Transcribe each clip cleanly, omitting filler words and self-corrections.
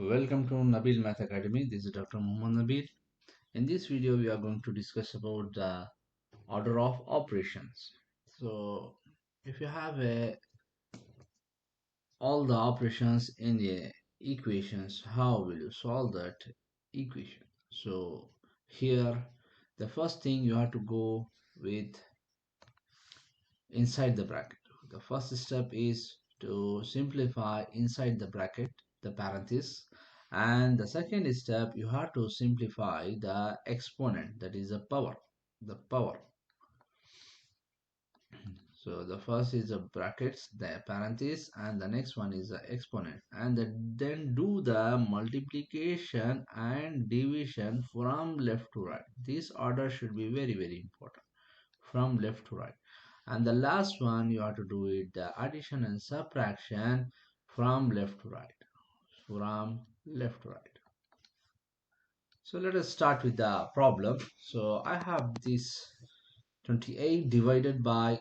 Welcome to Nabeel Math Academy. This is Dr. Mohammed Nabeel. In this video, we are going to discuss about the order of operations. So, if you have all the operations in the equations, how will you solve that equation? So, here, the first thing you have to go with inside the bracket. The first step is to simplify inside the bracket, the parenthesis, and the second step you have to simplify the exponent, that is the power. So the first is the brackets, the parenthesis, and the next one is the exponent, and then do the multiplication and division from left to right. This order should be very important, from left to right. And the last one you have to do it the addition and subtraction from left to right, from left to right. So let us start with the problem. So I have this 28 divided by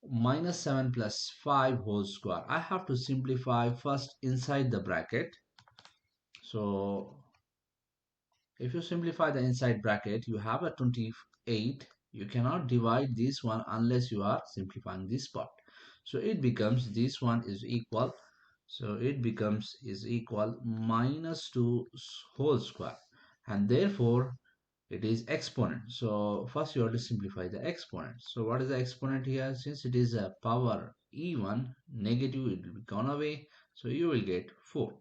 minus 7 plus 5 whole square. I have to simplify first inside the bracket. So if you simplify the inside bracket, you have a 28. You cannot divide this one unless you are simplifying this part. So it becomes this one is equal. So it becomes is equal minus 2 whole square. And therefore, it is exponent. So first you have to simplify the exponent. So what is the exponent here? Since it is a power even, negative, it will be gone away. So you will get 4.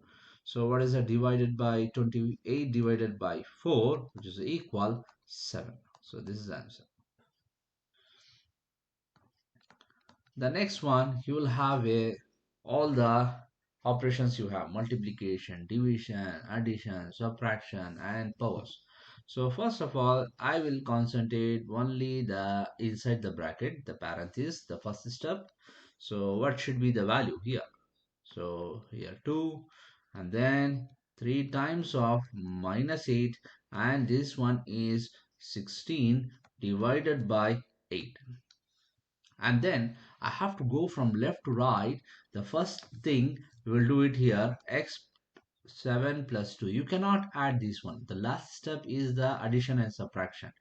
So what is that divided by 28 divided by 4, which is equal 7. So this is the answer. The next one, you will have all the operations you have: multiplication, division, addition, subtraction, and powers. So first of all, I will concentrate only the inside the bracket, the parenthesis, the first step. So what should be the value here? So here 2, and then 3 times of minus 8, and this one is 16 divided by 8. And then I have to go from left to right. The first thing we will do it here, x 7 plus 2. You cannot add this one. The last step is the addition and subtraction.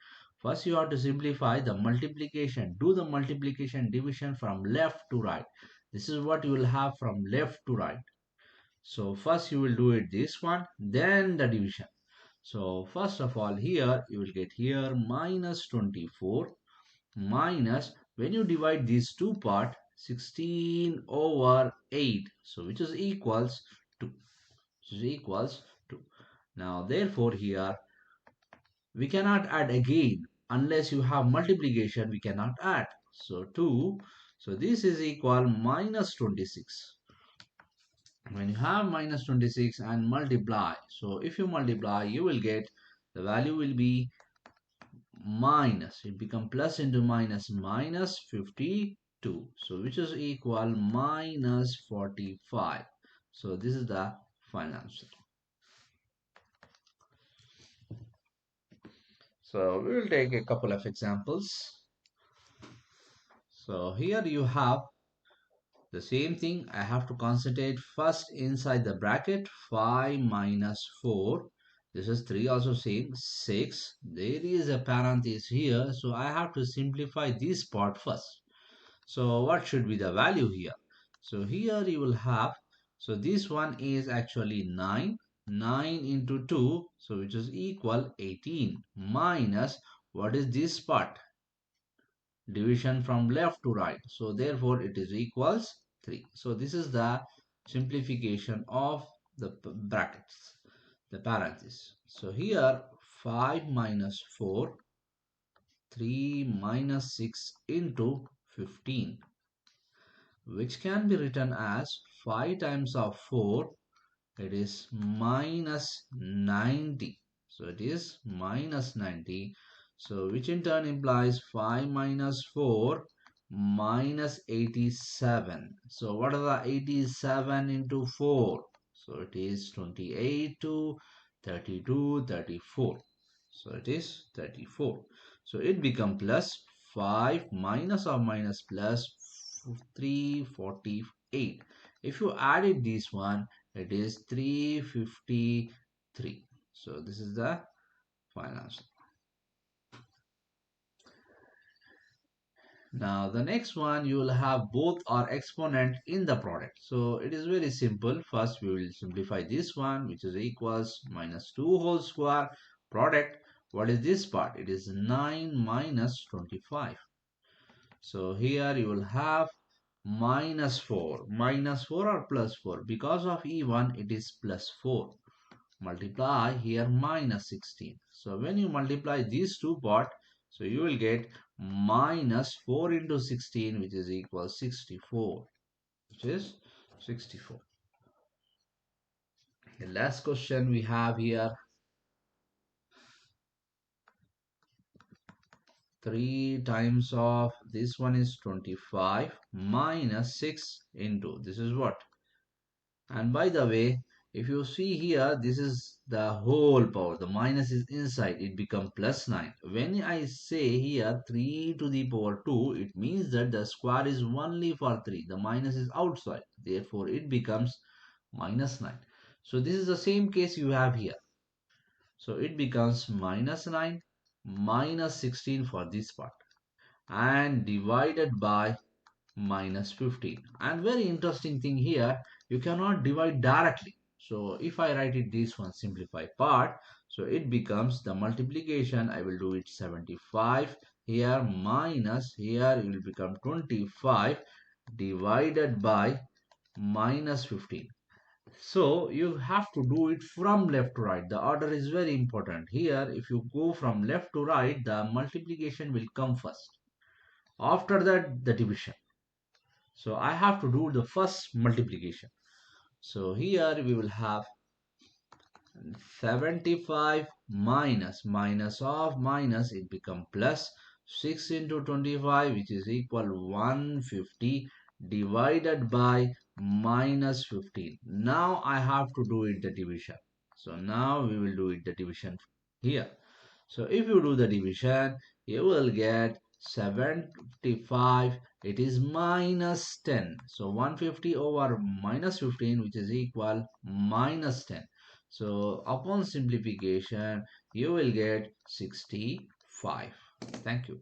First you have to simplify the multiplication. Do the multiplication division from left to right. This is what you will have from left to right. So first you will do it this one, then the division. So first of all, here you will get here minus 24 minus, when you divide these two part, 16 over 8, so which is equals 2, which is equals 2. Now therefore here we cannot add again unless you have multiplication, we cannot add. So 2, so this is equal minus 26. When you have minus 26 and multiply, so if you multiply, you will get the value will be minus, it become plus into minus, minus 52, so which is equal minus 45. So this is the final answer. So we will take a couple of examples. So here you have the same thing. I have to concentrate first inside the bracket, 5 minus 4. This is 3 also same, 6. There is a parenthesis here, so I have to simplify this part first. So what should be the value here? So here you will have, so this one is actually 9. 9 into 2, so which is equal 18, minus, what is this part? Division from left to right. So therefore it is equals 3. So this is the simplification of the brackets, the parentheses. So here 5 minus 4, 3 minus 6 into 15, which can be written as 5 times of 4, it is minus 90. So it is minus 90. So which in turn implies 5 minus 4 minus 87. So what are the 87 into 4? So it is 28 to 32, 34. So it is 34. So it become plus 5 minus or minus plus 348. If you added this one, It is 353. So this is the final answer. Now the next one, you will have both are exponent in the product. So it is very simple. First we will simplify this one, which is equals minus 2 whole square product. What is this part? It is 9 minus 25. So here you will have minus 4. Minus 4 or plus 4? Because of E1 it is plus 4. Multiply here minus 16. So when you multiply these two part, so you will get minus 4 into 16, which is equal 64. Which is 64. The last question we have here, 3 times of this one is 25 minus 6 into this is what? And by the way, if you see here, this is the whole power. The minus is inside. It becomes plus 9. When I say here 3 to the power 2, it means that the square is only for 3. The minus is outside. Therefore, it becomes minus 9. So this is the same case you have here. So it becomes minus 9 minus 16 for this part and divided by minus 15. And very interesting thing here, you cannot divide directly. So if I write it this one simplified part, so it becomes the multiplication. I will do it 75 here minus here it will become 25 divided by minus 15. So you have to do it from left to right. The order is very important. Here if you go from left to right, the multiplication will come first. After that the division. So I have to do the first multiplication. So here we will have 75 minus of minus it become plus 6 into 25 which is equal 150 divided by minus 15. Now I have to do it the division. So now we will do it the division here. So if you do the division, you will get 75. It is minus 10. So 150 over minus 15, which is equal minus 10. So upon simplification, you will get 65. Thank you.